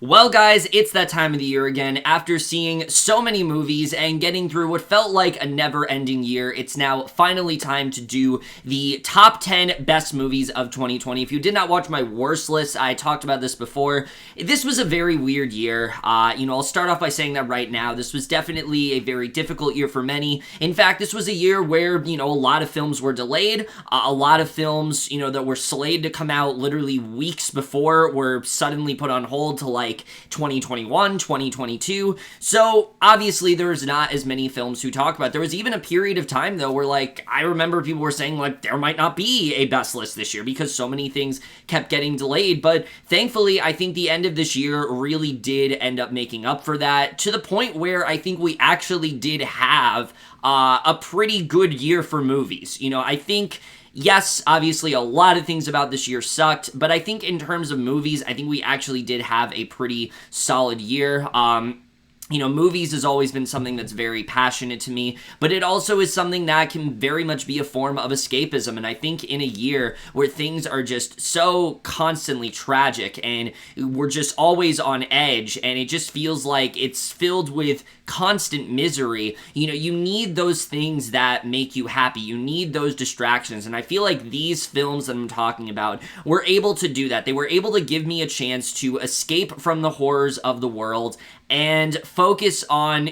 Well, guys, it's that time of the year again. After seeing so many movies and getting through what felt like a never-ending year, it's now finally time to do the top 10 best movies of 2020. If you did not watch my worst list, I talked about this before. This was a very weird year. I'll start off by saying that right now. This was definitely a very difficult year for many. In fact, this was a year where, a lot of films were delayed. A lot of films, that were slated to come out literally weeks before were suddenly put on hold to 2021, 2022. So obviously there's not as many films to talk about. There was even a period of time though where I remember people were saying there might not be a best list this year because so many things kept getting delayed. But thankfully I think the end of this year really did end up making up for that, to the point where I think we actually did have a pretty good year for movies. I think, yes, obviously a lot of things about this year sucked, but I think in terms of movies, I think we actually did have a pretty solid year. Movies has always been something that's very passionate to me, but it also is something that can very much be a form of escapism. And I think in a year where things are just so constantly tragic and we're just always on edge and it just feels like it's filled with constant misery, you need those things that make you happy. You need those distractions. And I feel like these films that I'm talking about were able to do that. They were able to give me a chance to escape from the horrors of the world and focus on,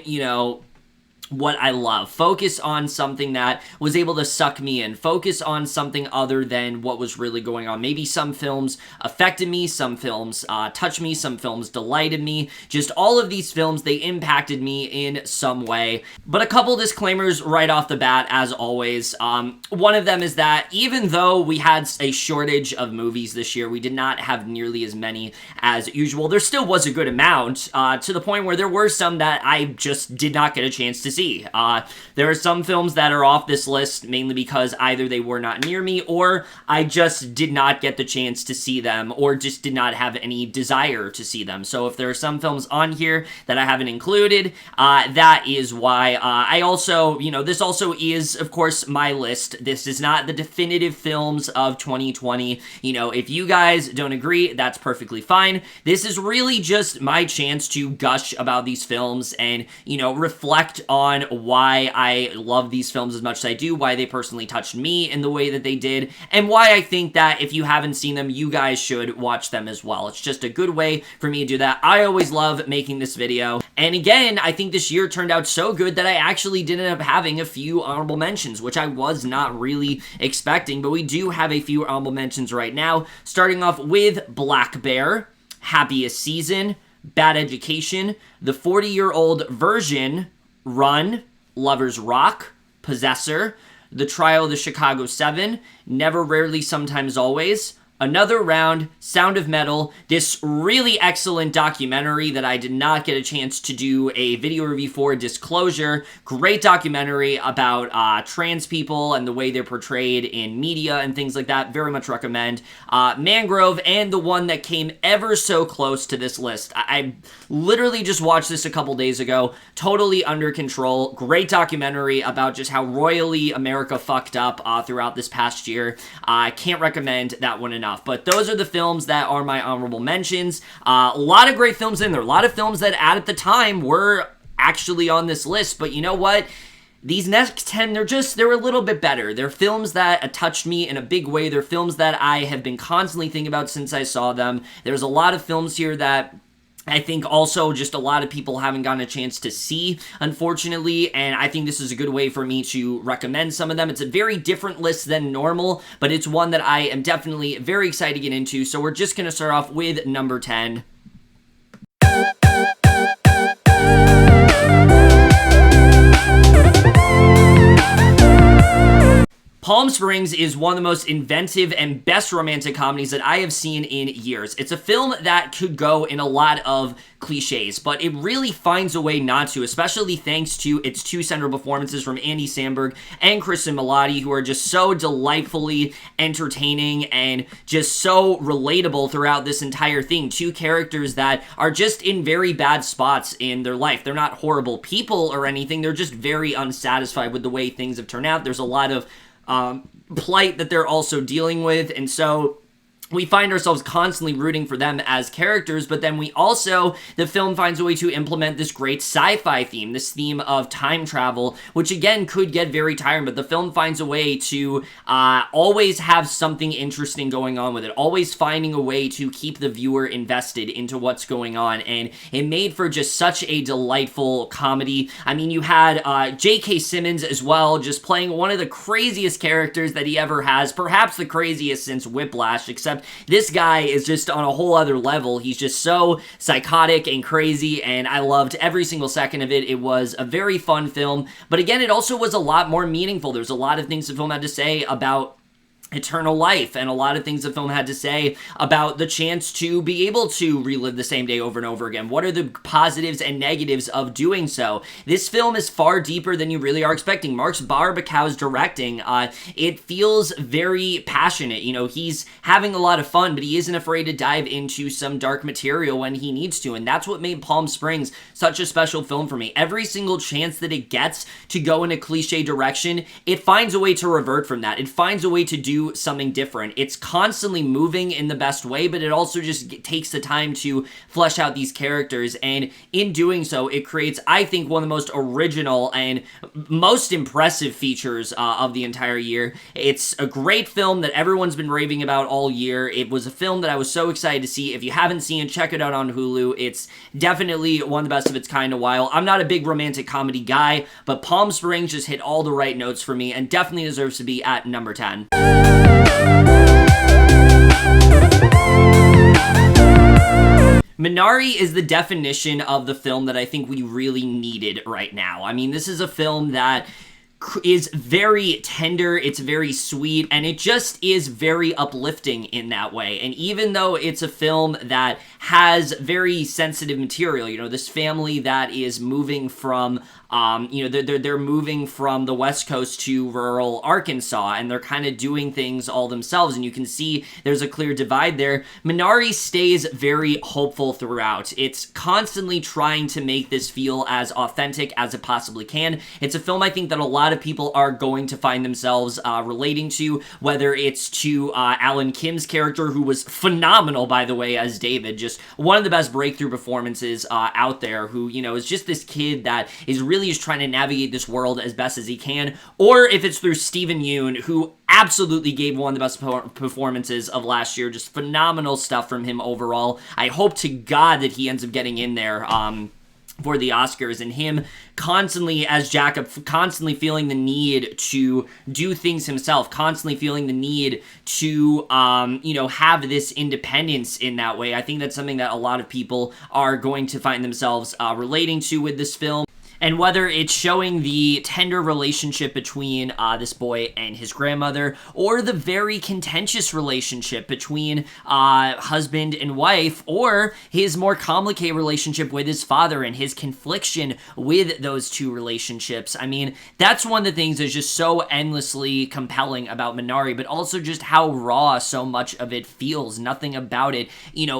what I love. Focus on something that was able to suck me in. Focus on something other than what was really going on. Maybe some films affected me, some films touched me, some films delighted me. Just all of these films, they impacted me in some way. But a couple disclaimers right off the bat, as always. One of them is that even though we had a shortage of movies this year, we did not have nearly as many as usual. There still was a good amount, to the point where there were some that I just did not get a chance to see. There are some films that are off this list mainly because either they were not near me or I just did not get the chance to see them or just did not have any desire to see them. So if there are some films on here that I haven't included, that is why. I also, this also is, of course, my list. This is not the definitive films of 2020. If you guys don't agree, that's perfectly fine. This is really just my chance to gush about these films and, reflect on why I love these films as much as I do, why they personally touched me in the way that they did, and why I think that if you haven't seen them, you guys should watch them as well. It's just a good way for me to do that. I always love making this video, and again, I think this year turned out so good that I actually did end up having a few honorable mentions, which I was not really expecting, but we do have a few honorable mentions right now, starting off with Black Bear, Happiest Season, Bad Education, The 40-Year-Old Version, Run, Lovers Rock, Possessor, The Trial of the Chicago 7, Never, Rarely, Sometimes, Always, Another Round, Sound of Metal, this really excellent documentary that I did not get a chance to do a video review for, Disclosure. Great documentary about trans people and the way they're portrayed in media and things like that. Very much recommend. Mangrove, and the one that came ever so close to this list. I literally just watched this a couple days ago. Totally Under Control. Great documentary about just how royally America fucked up throughout this past year. I can't recommend that one enough. But those are the films that are my honorable mentions. A lot of great films in there. A lot of films that at the time were actually on this list. But you know what? These next 10, they're a little bit better. They're films that touched me in a big way. They're films that I have been constantly thinking about since I saw them. There's a lot of films here that I think also just a lot of people haven't gotten a chance to see, unfortunately, and I think this is a good way for me to recommend some of them. It's a very different list than normal, but it's one that I am definitely very excited to get into, so we're just going to start off with number 10. Palm Springs is one of the most inventive and best romantic comedies that I have seen in years. It's a film that could go in a lot of cliches, but it really finds a way not to, especially thanks to its two central performances from Andy Samberg and Kristen Milotti, who are just so delightfully entertaining and just so relatable throughout this entire thing. Two characters that are just in very bad spots in their life. They're not horrible people or anything. They're just very unsatisfied with the way things have turned out. There's a lot of plight that they're also dealing with, and so we find ourselves constantly rooting for them as characters, but then the film finds a way to implement this great sci-fi theme, this theme of time travel, which again could get very tiring, but the film finds a way to always have something interesting going on with it, always finding a way to keep the viewer invested into what's going on, and it made for just such a delightful comedy. I mean, you had J.K. Simmons as well, just playing one of the craziest characters that he ever has, perhaps the craziest since Whiplash, except this guy is just on a whole other level. He's just so psychotic and crazy, and I loved every single second of it. It was a very fun film, but again, it also was a lot more meaningful. There's a lot of things the film had to say about eternal life, and a lot of things the film had to say about the chance to be able to relive the same day over and over again. What are the positives and negatives of doing so? This film is far deeper than you really are expecting. Mark Barbakow's directing, it feels very passionate. You know, he's having a lot of fun, but he isn't afraid to dive into some dark material when he needs to, and that's what made Palm Springs such a special film for me. Every single chance that it gets to go in a cliche direction, it finds a way to revert from that. It finds a way to do something different. It's constantly moving in the best way, but it also just takes the time to flesh out these characters, and in doing so, it creates, I think, one of the most original and most impressive features of the entire year. It's a great film that everyone's been raving about all year. It was a film that I was so excited to see. If you haven't seen it, check it out on Hulu. It's definitely one of the best of its kind in a while. I'm not a big romantic comedy guy, but Palm Springs just hit all the right notes for me and definitely deserves to be at number 10. Minari is the definition of the film that I think we really needed right now. I mean, this is a film that is very tender, it's very sweet, and it just is very uplifting in that way. And even though it's a film that has very sensitive material, you know, this family that is moving from they're moving from the West Coast to rural Arkansas, and they're kind of doing things all themselves, and you can see there's a clear divide there. Minari stays very hopeful throughout. It's constantly trying to make this feel as authentic as it possibly can. It's a film I think that a lot of people are going to find themselves relating to, whether it's to Alan Kim's character, who was phenomenal, by the way, as David, just one of the best breakthrough performances out there, who, you know, is just this kid that is really just trying to navigate this world as best as he can, or if it's through Steven Yeun, who absolutely gave one of the best performances of last year. Just phenomenal stuff from him overall. I hope to God that he ends up getting in there for the Oscars, and him constantly, as Jacob, constantly feeling the need to do things himself, constantly feeling the need to, have this independence in that way. I think that's something that a lot of people are going to find themselves relating to with this film. And whether it's showing the tender relationship between this boy and his grandmother, or the very contentious relationship between husband and wife, or his more complicated relationship with his father and his confliction with those two relationships. I mean, that's one of the things that's just so endlessly compelling about Minari, but also just how raw so much of it feels. Nothing about it,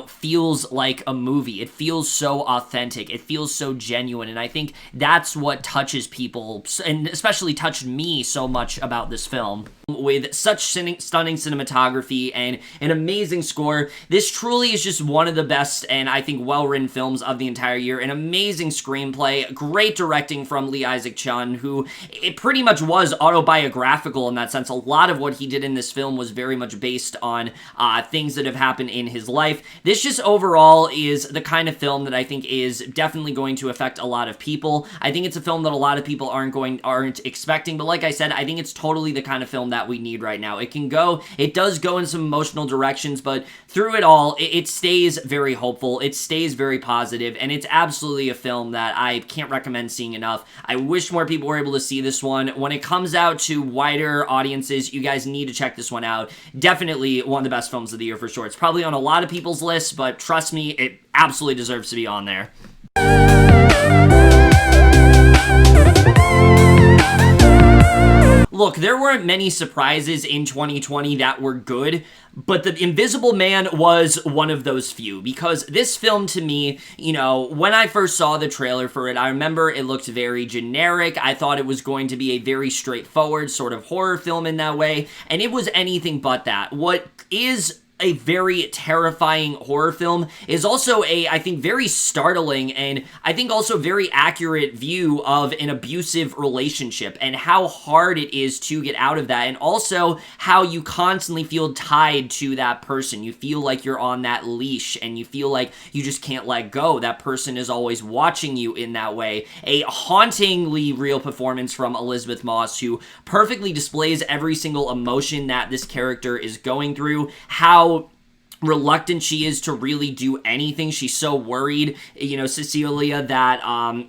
feels like a movie. It feels so authentic. It feels so genuine. And I think that's what touches people, and especially touched me so much about this film. With such stunning cinematography and an amazing score, this truly is just one of the best and I think well-written films of the entire year. An amazing screenplay, great directing from Lee Isaac Chung, who it pretty much was autobiographical in that sense. A lot of what he did in this film was very much based on things that have happened in his life. This just overall is the kind of film that I think is definitely going to affect a lot of people. I think it's a film that a lot of people aren't expecting, but like I said, I think it's totally the kind of film that we need right now. It does go in some emotional directions, but through it all, it stays very hopeful, it stays very positive, and it's absolutely a film that I can't recommend seeing enough. I wish more people were able to see this one. When it comes out to wider audiences, you guys need to check this one out. Definitely one of the best films of the year for sure. It's probably on a lot of people's lists, but trust me, it absolutely deserves to be on there. Look, there weren't many surprises in 2020 that were good, but The Invisible Man was one of those few, because this film to me, when I first saw the trailer for it, I remember it looked very generic. I thought it was going to be a very straightforward sort of horror film in that way, and it was anything but that. What is a very terrifying horror film, is also I think, very startling and I think also very accurate view of an abusive relationship and how hard it is to get out of that, and also how you constantly feel tied to that person. You feel like you're on that leash and you feel like you just can't let go. That person is always watching you in that way. A hauntingly real performance from Elizabeth Moss, who perfectly displays every single emotion that this character is going through, how reluctant she is to really do anything. She's so worried, Cecilia, that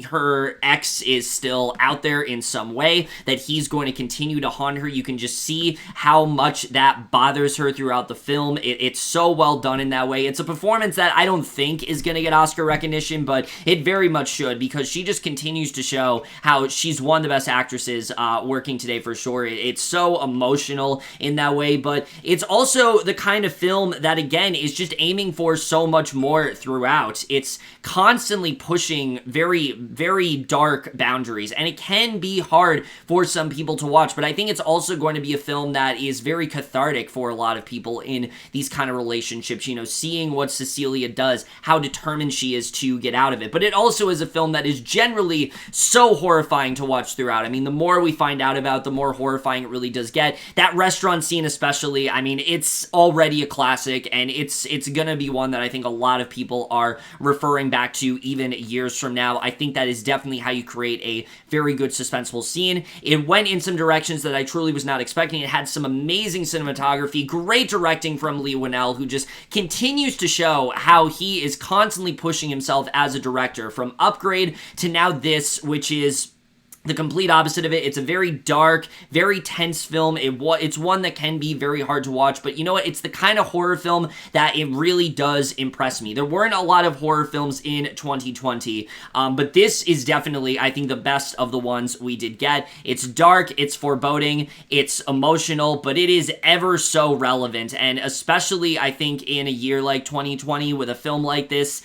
her ex is still out there in some way, that he's going to continue to haunt her. You can just see how much that bothers her throughout the film. It's so well done in that way. It's a performance that I don't think is going to get Oscar recognition, but it very much should, because she just continues to show how she's one of the best actresses working today for sure. It's so emotional in that way, but it's also the kind of film that, again, is just aiming for so much more throughout. It's constantly pushing very, very dark boundaries, and it can be hard for some people to watch, but I think it's also going to be a film that is very cathartic for a lot of people in these kind of relationships, seeing what Cecilia does, how determined she is to get out of it. But it also is a film that is generally so horrifying to watch throughout. I mean, the more we find out about, the more horrifying it really does get. That restaurant scene especially, I mean, it's already a classic, and it's gonna be one that I think a lot of people are referring back to even years from now. I think that is definitely how you create a very good suspenseful scene. It went in some directions that I truly was not expecting. It had some amazing cinematography, great directing from Leigh Whannell, who just continues to show how he is constantly pushing himself as a director, from Upgrade to now this, which is the complete opposite of it. It's a very dark, very tense film. It's one that can be very hard to watch, but you know what? It's the kind of horror film that it really does impress me. There weren't a lot of horror films in 2020, but this is definitely, I think, the best of the ones we did get. It's dark, it's foreboding, it's emotional, but it is ever so relevant, and especially, I think, in a year like 2020 with a film like this,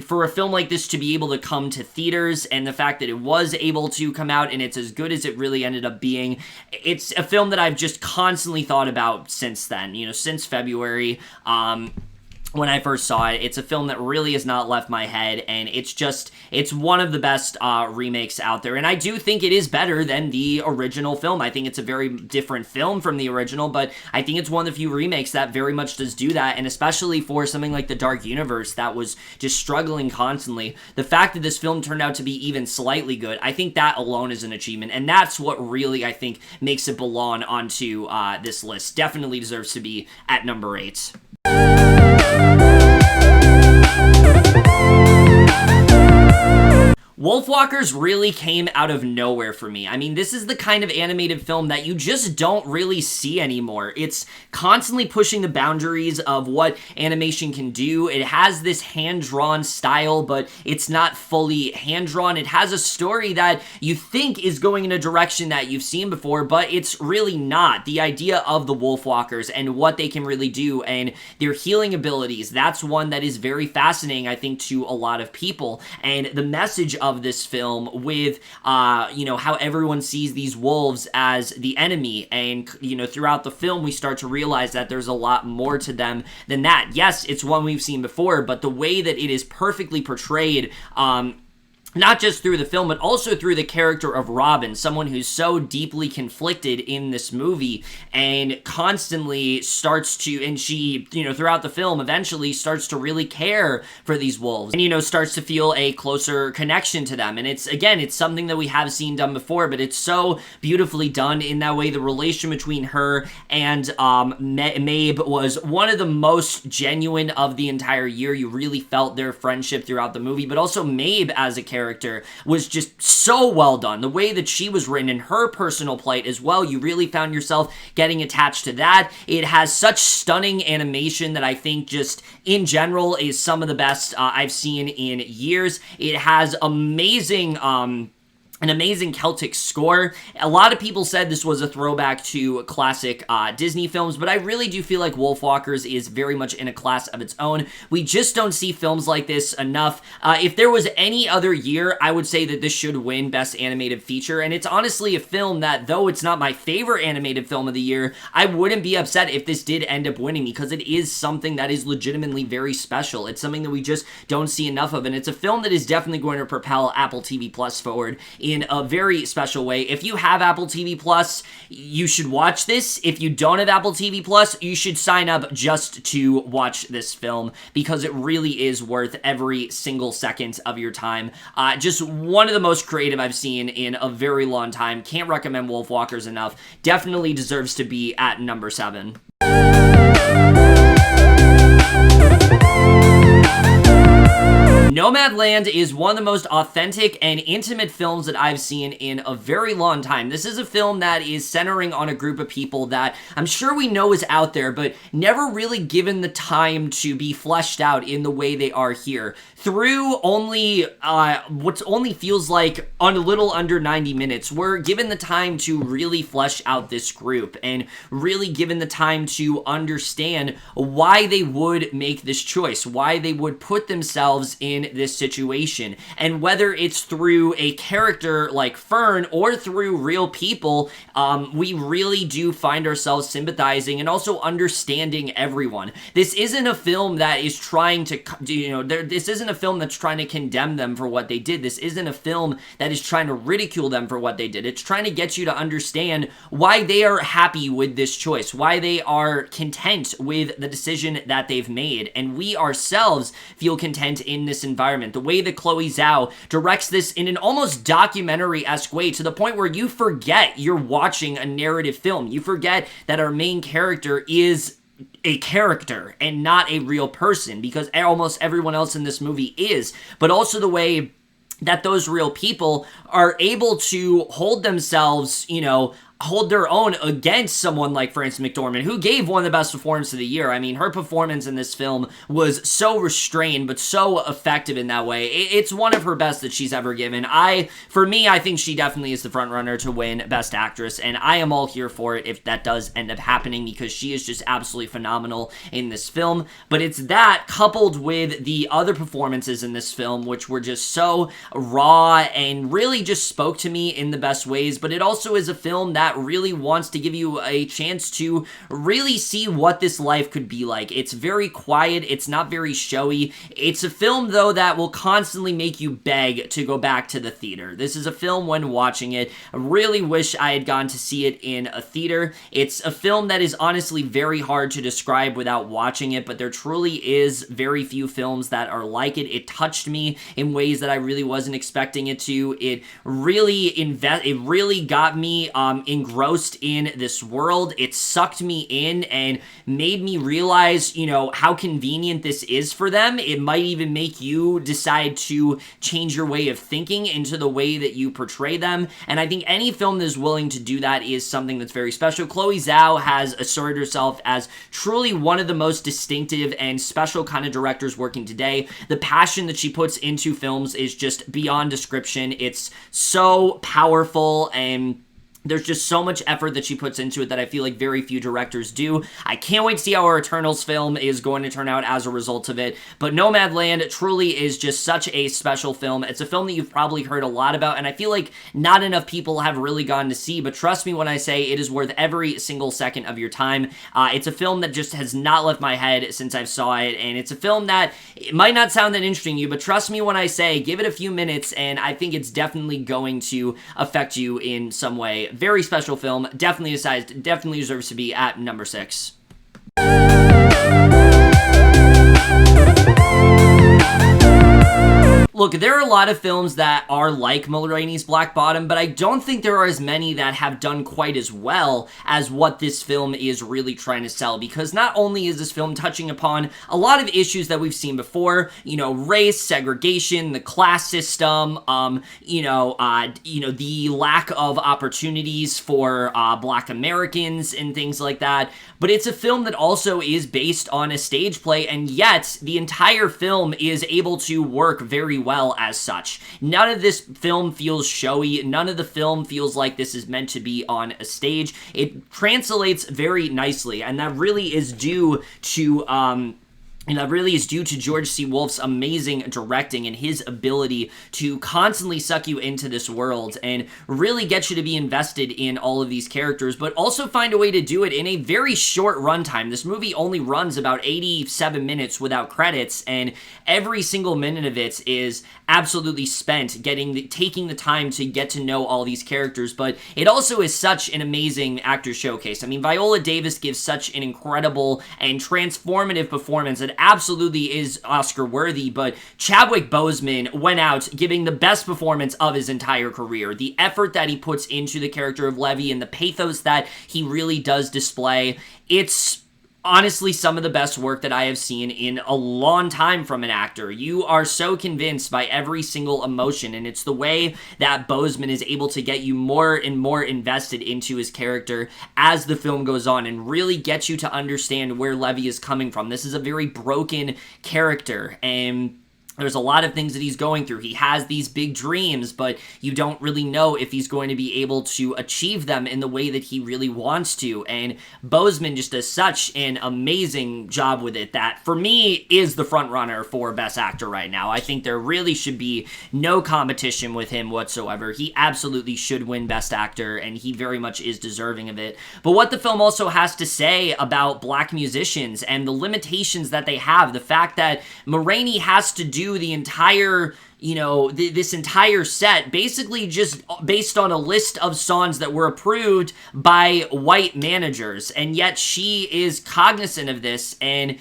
for a film like this to be able to come to theaters, and the fact that it was able to come out and it's as good as it really ended up being, it's a film that I've just constantly thought about since then, since February. When I first saw it. It's a film that really has not left my head, and it's one of the best remakes out there, and I do think it is better than the original film. I think it's a very different film from the original, but I think it's one of the few remakes that very much does do that, and especially for something like the Dark Universe that was just struggling constantly. The fact that this film turned out to be even slightly good, I think that alone is an achievement, and that's what really, I think, makes it belong onto this list. Definitely deserves to be at number 8. Wolfwalkers really came out of nowhere for me. I mean, this is the kind of animated film that you just don't really see anymore. It's constantly pushing the boundaries of what animation can do. It has this hand-drawn style, but it's not fully hand-drawn. It has a story that you think is going in a direction that you've seen before, but it's really not. The idea of the Wolfwalkers and what they can really do and their healing abilities, that's one that is very fascinating, I think, to a lot of people. And the message of this film with, how everyone sees these wolves as the enemy, and, throughout the film we start to realize that there's a lot more to them than that. Yes, it's one we've seen before, but the way that it is perfectly portrayed, not just through the film, but also through the character of Robin, someone who's so deeply conflicted in this movie and constantly starts to, and she, throughout the film, eventually starts to really care for these wolves and, starts to feel a closer connection to them. And it's something that we have seen done before, but it's so beautifully done in that way. The relation between her and Mabe was one of the most genuine of the entire year. You really felt their friendship throughout the movie, but also Mabe as a character was just so well done. The way that she was written and her personal plight as well, you really found yourself getting attached to that. It has such stunning animation that I think just in general is some of the best I've seen in years. It has amazing an amazing Celtic score. A lot of people said this was a throwback to classic Disney films, but I really do feel like Wolfwalkers is very much in a class of its own. We just don't see films like this enough. If there was any other year, I would say that this should win Best Animated Feature, and it's honestly a film that, though it's not my favorite animated film of the year, I wouldn't be upset if this did end up winning, because it is something that is legitimately very special. It's something that we just don't see enough of, and it's a film that is definitely going to propel Apple TV Plus forward in a very special way. If you have Apple TV Plus, you should watch this. If you don't have Apple TV Plus, you should sign up just to watch this film, because it really is worth every single second of your time. Just one of the most creative I've seen in a very long time. Can't recommend Wolfwalkers enough. Definitely deserves to be at number 7. Nomadland is one of the most authentic and intimate films that I've seen in a very long time. This is a film that is centering on a group of people that I'm sure we know is out there, but never really given the time to be fleshed out in the way they are here. Through only what only feels like a little under 90 minutes, we're given the time to really flesh out this group and really given the time to understand why they would make this choice, why they would put themselves in this situation, and whether it's through a character like Fern or through real people, we really do find ourselves sympathizing and also understanding everyone. This isn't a film that is trying to, this isn't a film that's trying to condemn them for what they did. This isn't a film that is trying to ridicule them for what they did. It's trying to get you to understand why they are happy with this choice, why they are content with the decision that they've made, and we ourselves feel content in this environment. The way that Chloe Zhao directs this in an almost documentary-esque way, to the point where you forget you're watching a narrative film. You forget that our main character is a character and not a real person, because almost everyone else in this movie is. But also the way that those real people are able to hold themselves, hold their own against someone like Frances McDormand, who gave one of the best performances of the year. I mean, her performance in this film was so restrained, but so effective in that way. It's one of her best that she's ever given. For me, I think she definitely is the front runner to win Best Actress, and I am all here for it if that does end up happening, because she is just absolutely phenomenal in this film. But it's that coupled with the other performances in this film, which were just so raw and really just spoke to me in the best ways. But it also is a film that really wants to give you a chance to really see what this life could be like. It's very quiet. It's not very showy. It's a film, though, that will constantly make you beg to go back to the theater. This is a film, when watching it, I really wish I had gone to see it in a theater. It's a film that is honestly very hard to describe without watching it, but there truly is very few films that are like it. It touched me in ways that I really wasn't expecting it to. It really got me engrossed in this world. It sucked me in and made me realize, how convenient this is for them. It might even make you decide to change your way of thinking into the way that you portray them. And I think any film that is willing to do that is something that's very special. Chloe Zhao has asserted herself as truly one of the most distinctive and special kind of directors working today. The passion that she puts into films is just beyond description. It's so powerful, and there's just so much effort that she puts into it that I feel like very few directors do. I can't wait to see how our Eternals film is going to turn out as a result of it. But Nomadland truly is just such a special film. It's a film that you've probably heard a lot about, and I feel like not enough people have really gone to see, but trust me when I say it is worth every single second of your time. It's a film that just has not left my head since I saw it, and it's a film that it might not sound that interesting to you, but trust me when I say give it a few minutes, and I think it's definitely going to affect you in some way. Very special film, definitely deserves to be at number 6. Look, there are a lot of films that are like Mulroney's Black Bottom, but I don't think there are as many that have done quite as well as what this film is really trying to sell, because not only is this film touching upon a lot of issues that we've seen before, race, segregation, the class system, the lack of opportunities for Black Americans and things like that, but it's a film that also is based on a stage play, and yet the entire film is able to work very well. well as such. None of this film feels showy. None of the film feels like this is meant to be on a stage. It translates very nicely, and that really is due to George C. Wolfe's amazing directing and his ability to constantly suck you into this world and really get you to be invested in all of these characters, but also find a way to do it in a very short runtime. This movie only runs about 87 minutes without credits, and every single minute of it is absolutely spent taking the time to get to know all these characters, but it also is such an amazing actor showcase. I mean, Viola Davis gives such an incredible and transformative performance that absolutely is Oscar worthy, but Chadwick Boseman went out giving the best performance of his entire career. The effort that he puts into the character of Levy and the pathos that he really does display, it's honestly some of the best work that I have seen in a long time from an actor. You are so convinced by every single emotion, and it's the way that Boseman is able to get you more and more invested into his character as the film goes on and really get you to understand where Levy is coming from. This is a very broken character, and there's a lot of things that he's going through. He has these big dreams, but you don't really know if he's going to be able to achieve them in the way that he really wants to. And Boseman just does such an amazing job with it that, for me, is the front runner for Best Actor right now. I think there really should be no competition with him whatsoever. He absolutely should win Best Actor, and he very much is deserving of it. But what the film also has to say about black musicians and the limitations that they have, the fact that Ma Rainey has to do the entire, this entire set basically just based on a list of songs that were approved by white managers, and yet she is cognizant of this, and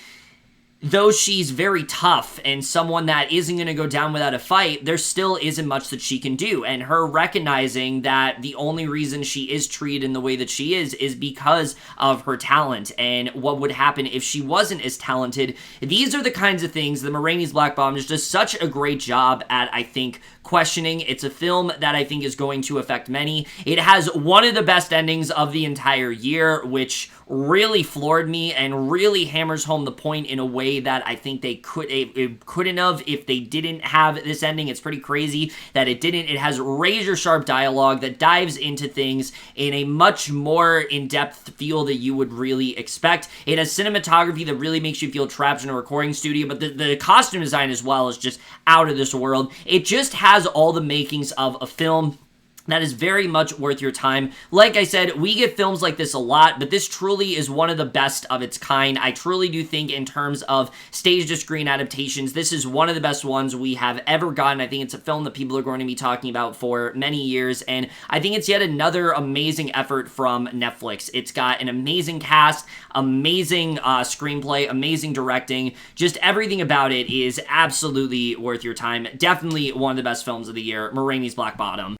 though she's very tough and someone that isn't going to go down without a fight, there still isn't much that she can do. And her recognizing that the only reason she is treated in the way that she is because of her talent and what would happen if she wasn't as talented. These are the kinds of things that Ma Rainey's Black Bottom does such a great job at, I think, questioning. It's a film that I think is going to affect many. It has one of the best endings of the entire year, which really floored me and really hammers home the point in a way that I think it couldn't have if they didn't have this ending. It's pretty crazy that it didn't. It has razor sharp dialogue that dives into things in a much more in-depth feel that you would really expect. It has cinematography that really makes you feel trapped in a recording studio, but the costume design as well is just out of this world. It just has all the makings of a film that is very much worth your time. Like I said, we get films like this a lot, but this truly is one of the best of its kind. I truly do think in terms of stage-to-screen adaptations, this is one of the best ones we have ever gotten. I think it's a film that people are going to be talking about for many years, and I think it's yet another amazing effort from Netflix. It's got an amazing cast, amazing screenplay, amazing directing. Just everything about it is absolutely worth your time. Definitely one of the best films of the year, Ma Rainey's Black Bottom.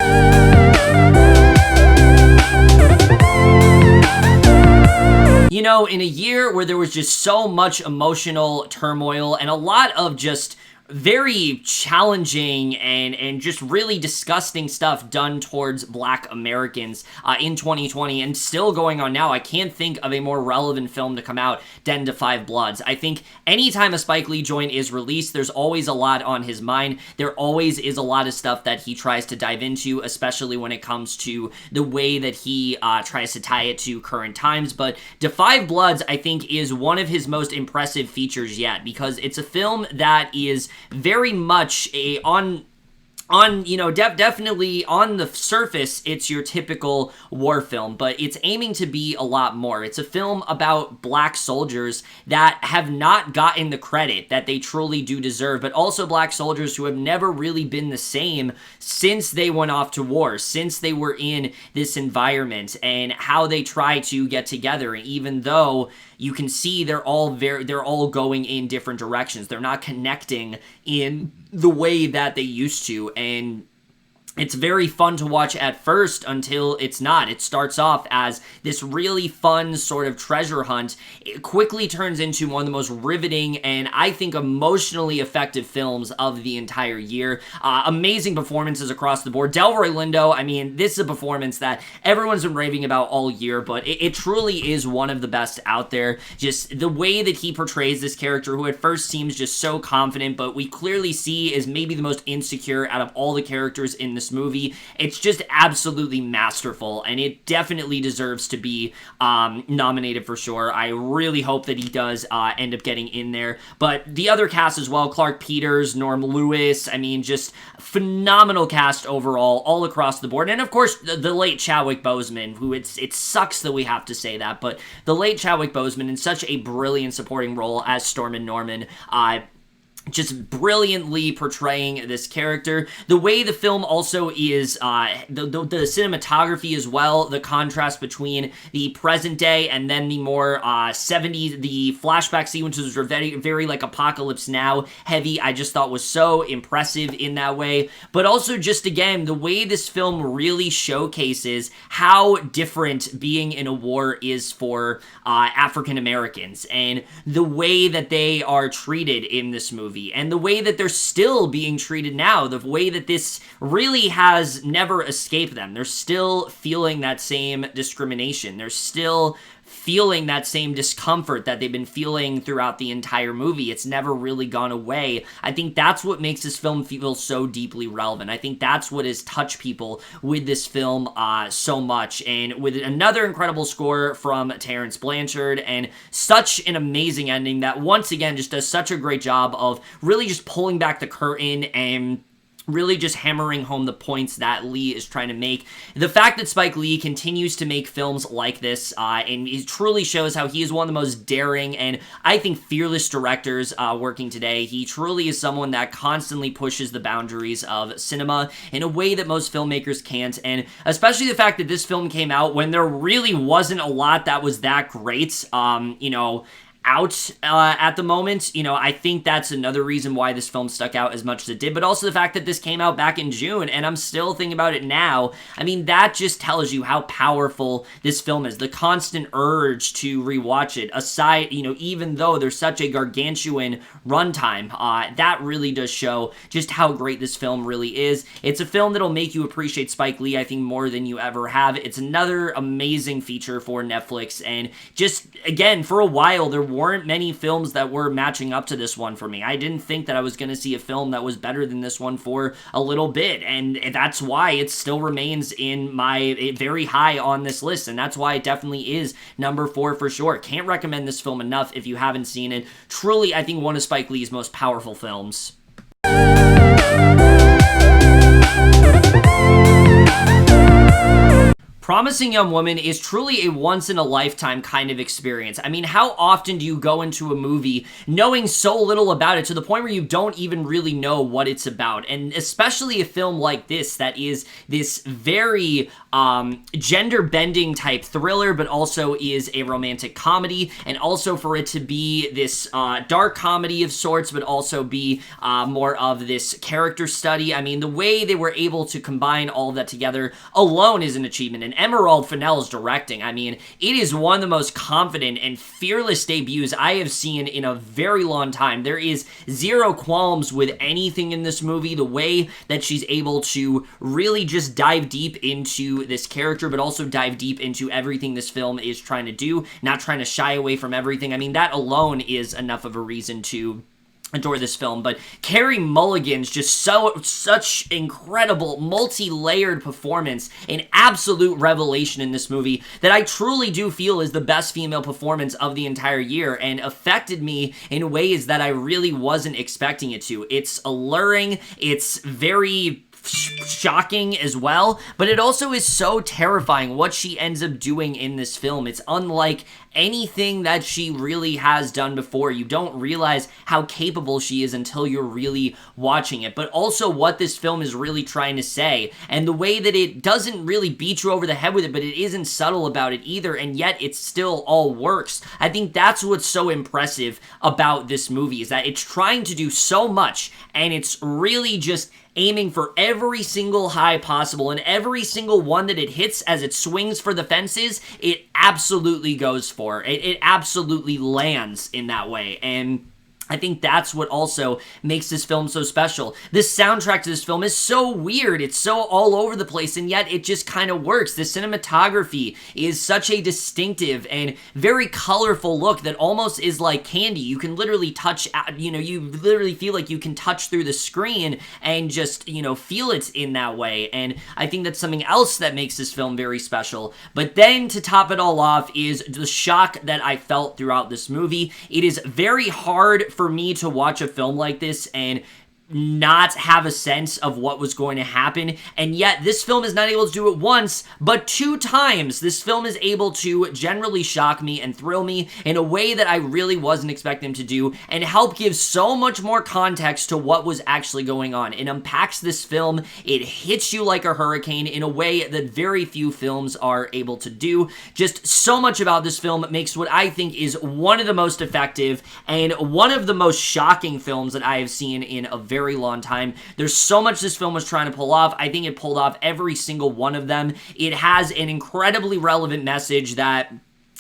In a year where there was just so much emotional turmoil and a lot of just very challenging and just really disgusting stuff done towards Black Americans in 2020 and still going on now, I can't think of a more relevant film to come out than Da 5 Bloods. I think anytime a Spike Lee joint is released, there's always a lot on his mind. There always is a lot of stuff that he tries to dive into, especially when it comes to the way that he tries to tie it to current times. But Da 5 Bloods, I think, is one of his most impressive features yet, because it's a film that is very much definitely on the surface, it's your typical war film, but it's aiming to be a lot more. It's a film about black soldiers that have not gotten the credit that they truly do deserve, but also black soldiers who have never really been the same since they went off to war, since they were in this environment, and how they try to get together, even though you can see they're all going in different directions. They're not connecting in the way that they used to, and It's very fun to watch at first until it's not. It starts off as this really fun sort of treasure hunt. It quickly turns into one of the most riveting and I think emotionally effective films of the entire year. Amazing performances across the board. Delroy Lindo, I mean, this is a performance that everyone's been raving about all year, but it truly is one of the best out there. Just the way that he portrays this character, who at first seems just so confident, but we clearly see is maybe the most insecure out of all the characters in this movie. It's just absolutely masterful, and it definitely deserves to be nominated for sure. I really hope that he does end up getting in there. But the other cast as well, Clark Peters, Norm Lewis, I mean, just phenomenal cast overall, all across the board. And of course, the late Chadwick Boseman, who it sucks that we have to say that, but the late Chadwick Boseman in such a brilliant supporting role as Stormin Norman, just brilliantly portraying this character. The way the film also is, the cinematography as well, the contrast between the present day and then the more 70s, the flashback sequences were very, very like Apocalypse Now heavy, I just thought was so impressive in that way. But also just, again, the way this film really showcases how different being in a war is for African Americans, and the way that they are treated in this movie, and the way that they're still being treated now, the way that this really has never escaped them. They're still feeling that same discrimination. They're still feeling that same discomfort that they've been feeling throughout the entire movie. It's never really gone away. I think that's what makes this film feel so deeply relevant. I think that's what has touched people with this film so much. And with another incredible score from Terrence Blanchard and such an amazing ending that once again just does such a great job of really just pulling back the curtain and really just hammering home the points that Lee is trying to make. The fact that Spike Lee continues to make films like this, and it truly shows how he is one of the most daring and, I think, fearless directors working today. He truly is someone that constantly pushes the boundaries of cinema in a way that most filmmakers can't, and especially the fact that this film came out when there really wasn't a lot that was that great, out at the moment. I think that's another reason why this film stuck out as much as it did, but also the fact that this came out back in June, and I'm still thinking about it now. I mean, that just tells you how powerful this film is. The constant urge to rewatch it, aside, even though there's such a gargantuan runtime, that really does show just how great this film really is. It's a film that'll make you appreciate Spike Lee, I think, more than you ever have. It's another amazing feature for Netflix, and just, again, for a while, there weren't many films that were matching up to this one for me. I didn't think that I was going to see a film that was better than this one for a little bit, and that's why it still remains in my very high on this list, and that's why it definitely is number 4 for sure. Can't recommend this film enough if you haven't seen it. Truly, I think one of Spike Lee's most powerful films. Promising Young Woman is truly a once-in-a-lifetime kind of experience. I mean, how often do you go into a movie knowing so little about it to the point where you don't even really know what it's about? And especially a film like this that is this very gender-bending type thriller, but also is a romantic comedy, and also for it to be this dark comedy of sorts, but also be more of this character study. I mean, the way they were able to combine all of that together alone is an achievement. And Emerald Fennell's directing, I mean, it is one of the most confident and fearless debuts I have seen in a very long time. There is zero qualms with anything in this movie. The way that she's able to really just dive deep into this character, but also dive deep into everything this film is trying to do, not trying to shy away from everything. I mean, that alone is enough of a reason to adore this film. But Carey Mulligan's just such incredible multi-layered performance, an absolute revelation in this movie that I truly do feel is the best female performance of the entire year, and affected me in ways that I really wasn't expecting it to. It's alluring, it's very shocking as well, but it also is so terrifying what she ends up doing in this film. It's unlike anything that she really has done before. You don't realize how capable she is until you're really watching it. But also what this film is really trying to say, and the way that it doesn't really beat you over the head with it, but it isn't subtle about it either, and yet it still all works. I think that's what's so impressive about this movie, is that it's trying to do so much, and it's really just aiming for every single high possible, and every single one that it hits as it swings for the fences, it absolutely goes for. It absolutely lands in that way, and I think that's what also makes this film so special. This soundtrack to this film is so weird. It's so all over the place, and yet it just kind of works. The cinematography is such a distinctive and very colorful look that almost is like candy. You can literally touch, you literally feel like you can touch through the screen and just, feel it in that way. And I think that's something else that makes this film very special. But then to top it all off is the shock that I felt throughout this movie. It is very hard for me to watch a film like this and not have a sense of what was going to happen, and yet this film is not able to do it once, but 2 times. This film is able to generally shock me and thrill me in a way that I really wasn't expecting him to do, and help give so much more context to what was actually going on. It unpacks this film, it hits you like a hurricane in a way that very few films are able to do. Just so much about this film makes what I think is one of the most effective and one of the most shocking films that I have seen in a very long time. There's so much this film was trying to pull off. I think it pulled off every single one of them. It has an incredibly relevant message that,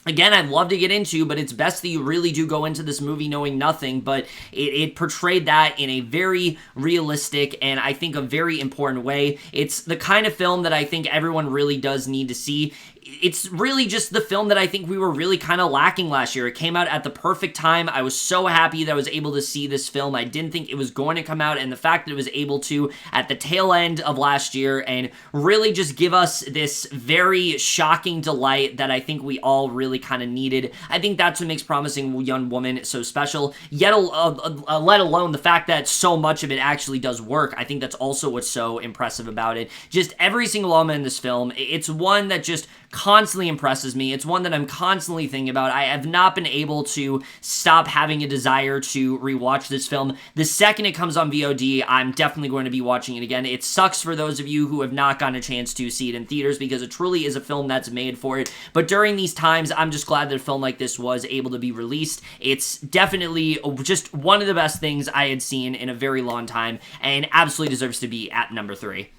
again, I'd love to get into, but it's best that you really do go into this movie knowing nothing, but it portrayed that in a very realistic and I think a very important way. It's the kind of film that I think everyone really does need to see. It's really just the film that I think we were really kind of lacking last year. It came out at the perfect time. I was so happy that I was able to see this film. I didn't think it was going to come out, and the fact that it was able to at the tail end of last year and really just give us this very shocking delight that I think we all really kind of needed. I think that's what makes Promising Young Woman so special, yet let alone the fact that so much of it actually does work. I think that's also what's so impressive about it. Just every single element in this film, it's one that just constantly impresses me. It's one that I'm constantly thinking about. I have not been able to stop having a desire to rewatch this film. The second it comes on VOD, I'm definitely going to be watching it again. It sucks for those of you who have not gotten a chance to see it in theaters, because it truly is a film that's made for it. But during these times, I'm just glad that a film like this was able to be released. It's definitely just one of the best things I had seen in a very long time, and absolutely deserves to be at number 3.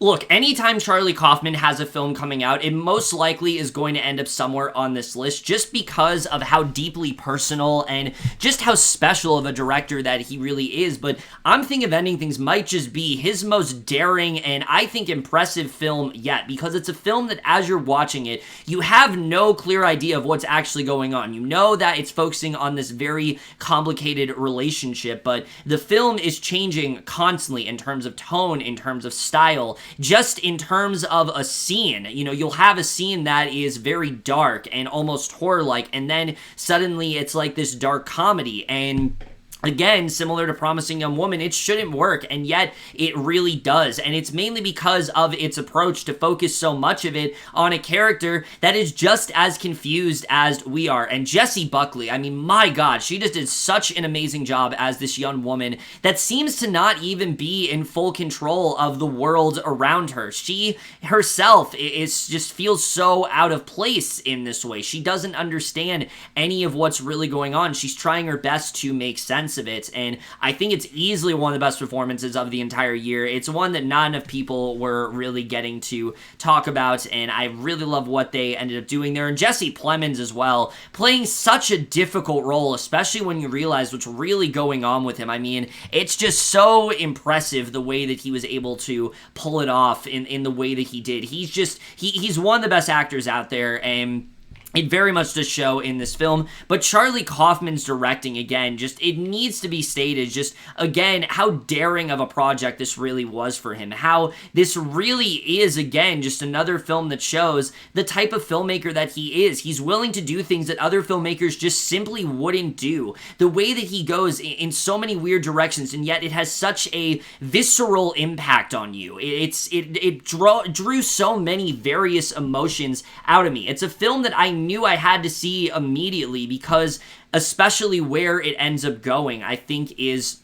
Look, anytime Charlie Kaufman has a film coming out, it most likely is going to end up somewhere on this list, just because of how deeply personal and just how special of a director that he really is. But I'm thinking of Ending Things might just be his most daring and I think impressive film yet, because it's a film that as you're watching it, you have no clear idea of what's actually going on. You know that it's focusing on this very complicated relationship, but the film is changing constantly in terms of tone, in terms of style, just in terms of a scene. You'll have a scene that is very dark and almost horror-like, and then suddenly it's like this dark comedy, and again, similar to Promising Young Woman, it shouldn't work, and yet it really does. And it's mainly because of its approach to focus so much of it on a character that is just as confused as we are. And Jessie Buckley, I mean, my God, she just did such an amazing job as this young woman that seems to not even be in full control of the world around her. She herself just feels so out of place in this way. She doesn't understand any of what's really going on. She's trying her best to make sense of it, and I think it's easily one of the best performances of the entire year. It's one that not enough people were really getting to talk about, and I really love what they ended up doing there. And Jesse Plemons as well, playing such a difficult role, especially when you realize what's really going on with him. I mean, it's just so impressive the way that he was able to pull it off in the way that he did. He's one of the best actors out there, and It very much does show in this film, but Charlie Kaufman's directing, again, just, it needs to be stated, just, again, how daring of a project this really was for him, how this really is, again, just another film that shows the type of filmmaker that he is. He's willing to do things that other filmmakers just simply wouldn't do. The way that he goes in so many weird directions, and yet it has such a visceral impact on you. It drew so many various emotions out of me. It's a film that I knew I had to see immediately because especially where it ends up going, I think is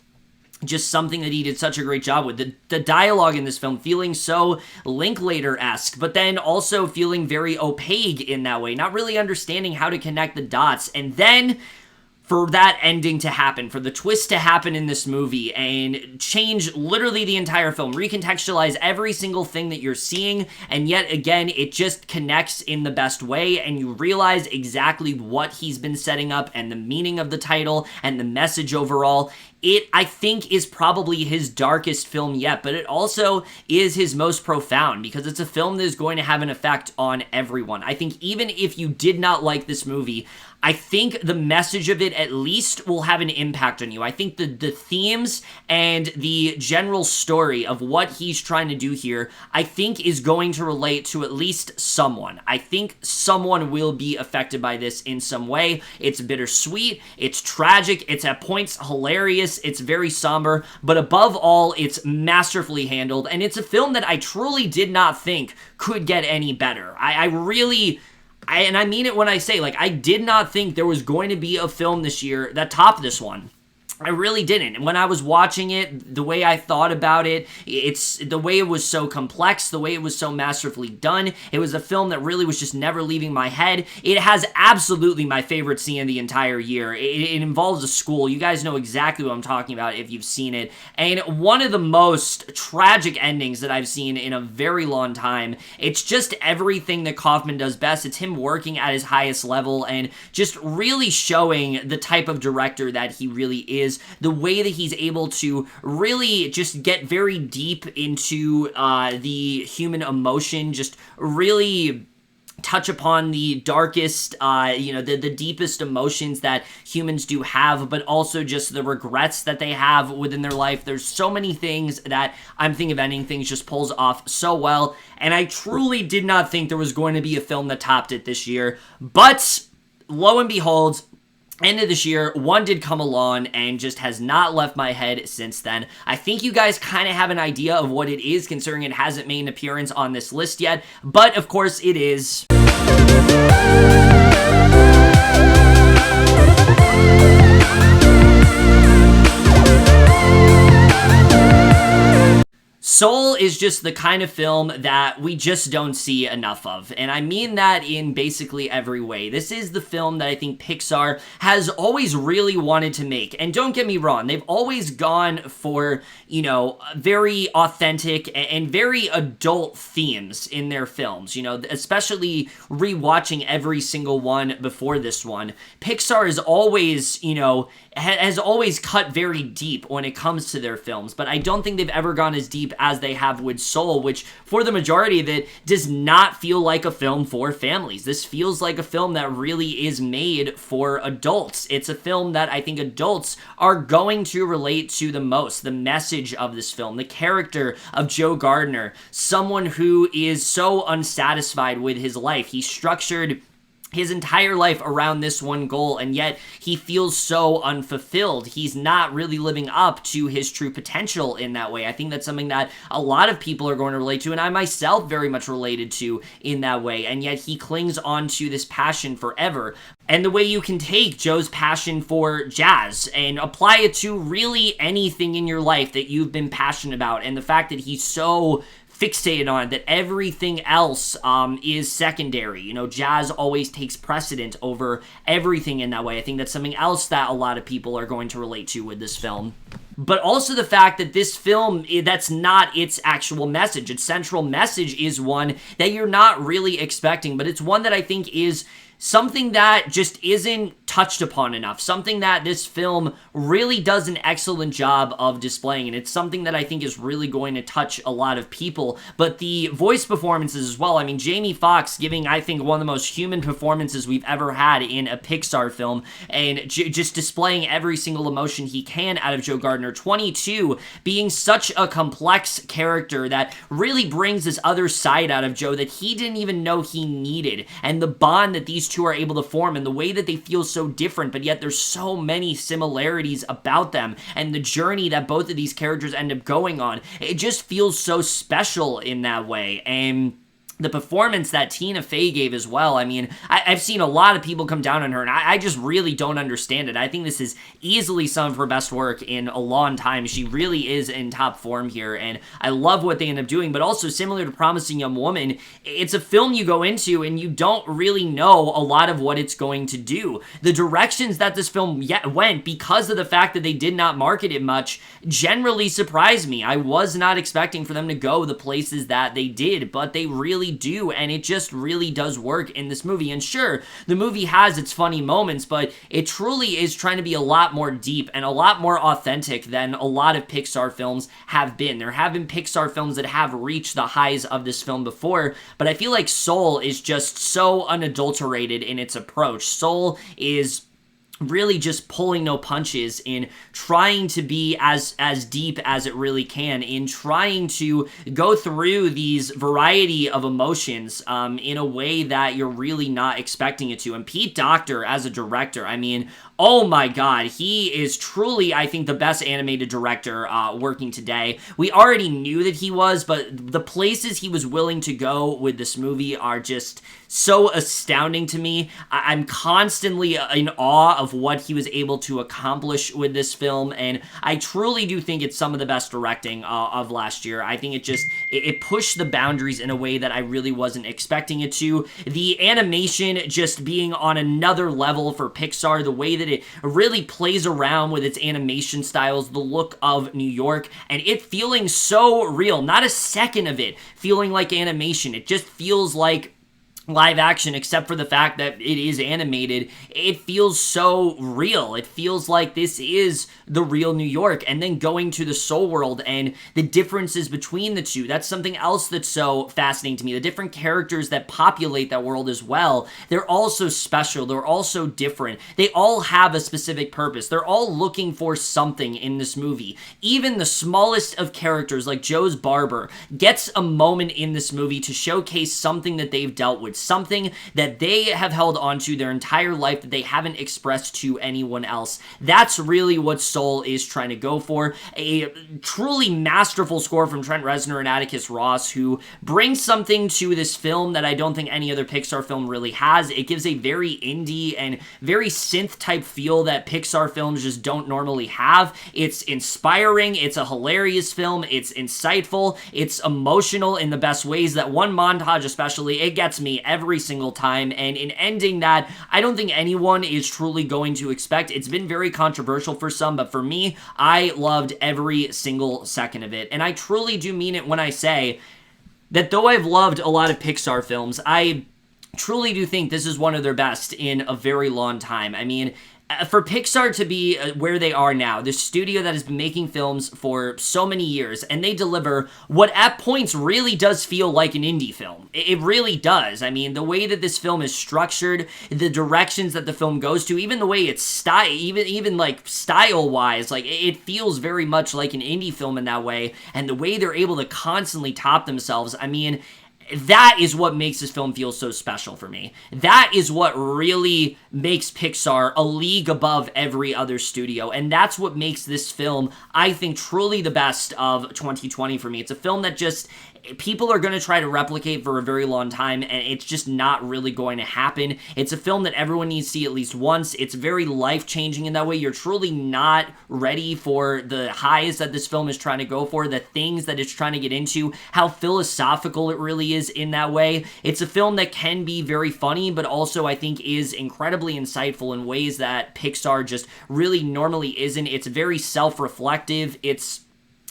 just something that he did such a great job with. The dialogue in this film feeling so Linklater-esque, but then also feeling very opaque in that way, not really understanding how to connect the dots. And then for that ending to happen, for the twist to happen in this movie and change literally the entire film, recontextualize every single thing that you're seeing, and yet again, it just connects in the best way, and you realize exactly what he's been setting up and the meaning of the title and the message overall. It, I think, is probably his darkest film yet, but it also is his most profound because it's a film that is going to have an effect on everyone. I think even if you did not like this movie, I think the message of it at least will have an impact on you. I think the themes and the general story of what he's trying to do here, I think is going to relate to at least someone. I think someone will be affected by this in some way. It's bittersweet, it's tragic, it's at points hilarious, it's very somber, but above all, it's masterfully handled, and it's a film that I truly did not think could get any better. And I mean it when I say, like, I did not think there was going to be a film this year that topped this one. I really didn't. And when I was watching it, the way I thought about it, it's the way it was so complex, the way it was so masterfully done. It was a film that really was just never leaving my head. It has absolutely my favorite scene of the entire year. It involves a school. You guys know exactly what I'm talking about if you've seen it. And one of the most tragic endings that I've seen in a very long time. It's just everything that Kaufman does best. It's him working at his highest level and just really showing the type of director that he really is. The way that he's able to really just get very deep into the human emotion, just really touch upon the darkest, the deepest emotions that humans do have, but also just the regrets that they have within their life. There's so many things that I'm Thinking of Ending Things just pulls off so well, and I truly did not think there was going to be a film that topped it this year, but lo and behold, end of this year, one did come along and just has not left my head since then. I think you guys kind of have an idea of what it is, considering it hasn't made an appearance on this list yet, but of course it is Soul is just the kind of film that we just don't see enough of, and I mean that in basically every way. This is the film that I think Pixar has always really wanted to make, and don't get me wrong, they've always gone for, very authentic and very adult themes in their films, especially rewatching every single one before this one. Pixar is always, has always cut very deep when it comes to their films, but I don't think they've ever gone as deep as they have with Soul, which for the majority of it does not feel like a film for families. This feels like a film that really is made for adults. It's a film that I think adults are going to relate to the most. The message of this film, the character of Joe Gardner, someone who is so unsatisfied with his life. He structured his entire life around this one goal, and yet he feels so unfulfilled. He's not really living up to his true potential in that way. I think that's something that a lot of people are going to relate to, and I myself very much related to in that way, and yet he clings on to this passion forever. And the way you can take Joe's passion for jazz and apply it to really anything in your life that you've been passionate about, and the fact that he's so fixated on it, that everything else is secondary. Jazz always takes precedent over everything in that way. I think that's something else that a lot of people are going to relate to with this film. But also the fact that this film, that's not its actual message. Its central message is one that you're not really expecting, but it's one that I think is something that just isn't touched upon enough, something that this film really does an excellent job of displaying, and it's something that I think is really going to touch a lot of people. But the voice performances as well, I mean, Jamie Foxx giving, I think, one of the most human performances we've ever had in a Pixar film, and just displaying every single emotion he can out of Joe Gardner. 22 being such a complex character that really brings this other side out of Joe that he didn't even know he needed, and the bond that these two are able to form, and the way that they feel so different, but yet there's so many similarities about them, and the journey that both of these characters end up going on, it just feels so special in that way. And the performance that Tina Fey gave as well, I mean, I've seen a lot of people come down on her, and I just really don't understand it. I think this is easily some of her best work in a long time. She really is in top form here, and I love what they end up doing, but also similar to Promising Young Woman, it's a film you go into and you don't really know a lot of what it's going to do. The directions that this film went, because of the fact that they did not market it much, generally surprised me. I was not expecting for them to go the places that they did, but they really do, and it just really does work in this movie. And sure, the movie has its funny moments, but it truly is trying to be a lot more deep and a lot more authentic than a lot of Pixar films have been. There have been Pixar films that have reached the highs of this film before, but I feel like Soul is just so unadulterated in its approach. Soul is really just pulling no punches in trying to be as deep as it really can, in trying to go through these variety of emotions in a way that you're really not expecting it to. And Pete Docter as a director, I mean, oh my god, he is truly, I think, the best animated director working today. We already knew that he was, but the places he was willing to go with this movie are just so astounding to me. I'm constantly in awe of what he was able to accomplish with this film, and I truly do think it's some of the best directing of last year. I think it pushed the boundaries in a way that I really wasn't expecting it to. The animation just being on another level for Pixar, the way that it really plays around with its animation styles, the look of New York, and it feeling so real. Not a second of it feeling like animation. It just feels like live action, except for the fact that it is animated. It feels so real. It feels like this is the real New York. And then going to the Soul World and the differences between the two, that's something else that's so fascinating to me. The different characters that populate that world as well, they're all so special. They're all so different. They all have a specific purpose. They're all looking for something in this movie. Even the smallest of characters, like Joe's barber, gets a moment in this movie to showcase something that they've dealt with, something that they have held onto their entire life that they haven't expressed to anyone else. That's really what Soul is trying to go for. A truly masterful score from Trent Reznor and Atticus Ross, who brings something to this film that I don't think any other Pixar film really has. It gives a very indie and very synth type feel that Pixar films just don't normally have. It's inspiring, it's a hilarious film, it's insightful, it's emotional in the best ways. That one montage especially, it gets me every single time, and in ending that, I don't think anyone is truly going to expect. It's been very controversial for some, but for me, I loved every single second of it, and I truly do mean it when I say that though I've loved a lot of Pixar films, I truly do think this is one of their best in a very long time. I mean, for Pixar to be where they are now, this studio that has been making films for so many years, and they deliver what at points really does feel like an indie film. It really does. I mean, the way that this film is structured, the directions that the film goes to, even the way it's even like style-wise, like it feels very much like an indie film in that way, and the way they're able to constantly top themselves, I mean, that is what makes this film feel so special for me. That is what really makes Pixar a league above every other studio, and that's what makes this film, I think, truly the best of 2020 for me. It's a film that just people are going to try to replicate for a very long time, and it's just not really going to happen. It's a film that everyone needs to see at least once. It's very life-changing in that way. You're truly not ready for the highs that this film is trying to go for, the things that it's trying to get into, how philosophical it really is in that way. It's a film that can be very funny, but also I think is incredibly insightful in ways that Pixar just really normally isn't. It's very self-reflective. It's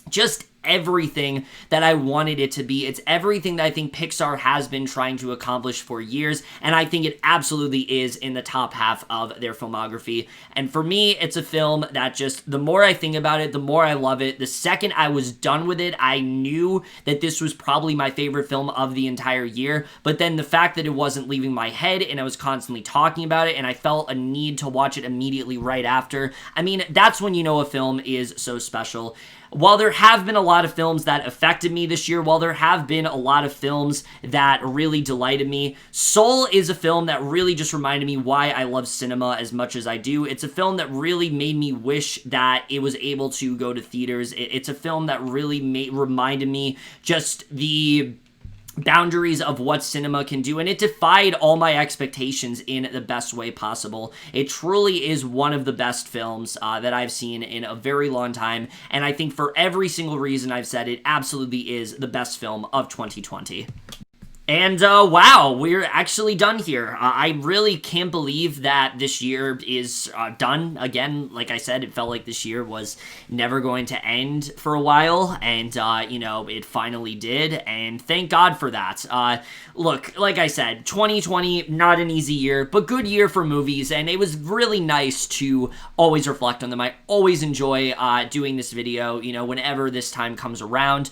just everything that I wanted it to be. It's everything that I think Pixar has been trying to accomplish for years, and I think it absolutely is in the top half of their filmography. And for me, it's a film that just, the more I think about it, the more I love it. The second I was done with it, I knew that this was probably my favorite film of the entire year, but then the fact that it wasn't leaving my head and I was constantly talking about it and I felt a need to watch it immediately right after, I mean, that's when you know a film is so special. While there have been a lot of films that affected me this year, while there have been a lot of films that really delighted me, Soul is a film that really just reminded me why I love cinema as much as I do. It's a film that really made me wish that it was able to go to theaters. It's a film that really reminded me just the boundaries of what cinema can do, and it defied all my expectations in the best way possible. It truly is one of the best films that I've seen in a very long time, and I think for every single reason I've said, it absolutely is the best film of 2020. And wow, we're actually done here. I really can't believe that this year is done. Again, like I said, it felt like this year was never going to end for a while, and you know, it finally did, and thank God for that. Look, like I said, 2020, not an easy year, but good year for movies, and it was really nice to always reflect on them. I always enjoy doing this video, you know, whenever this time comes around.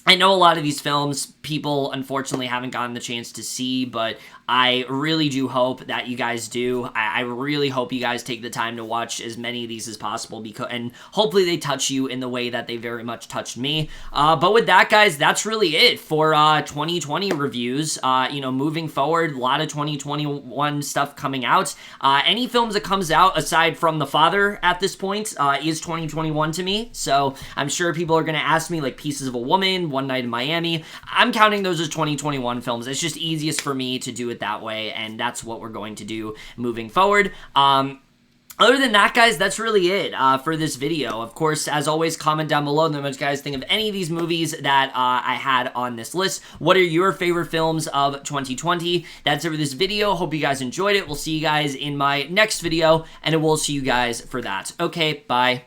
I know a lot of these films people unfortunately haven't gotten the chance to see, but I really do hope that you guys do. I really hope you guys take the time to watch as many of these as possible, and hopefully they touch you in the way that they very much touched me. But with that, guys, that's really it for 2020 reviews. You know, moving forward, a lot of 2021 stuff coming out. Any films that comes out aside from The Father at this point is 2021 to me. So I'm sure people are going to ask me, like Pieces of a Woman, One Night in Miami. I'm counting those as 2021 films. It's just easiest for me to do it that way, and that's what we're going to do moving forward. Other than that, guys, that's really it for this video. Of course, as always, comment down below what you guys think of any of these movies that I had on this list. What are your favorite films of 2020? That's it for this video. Hope you guys enjoyed it. We'll see you guys in my next video, and I will see you guys for that. Okay, bye.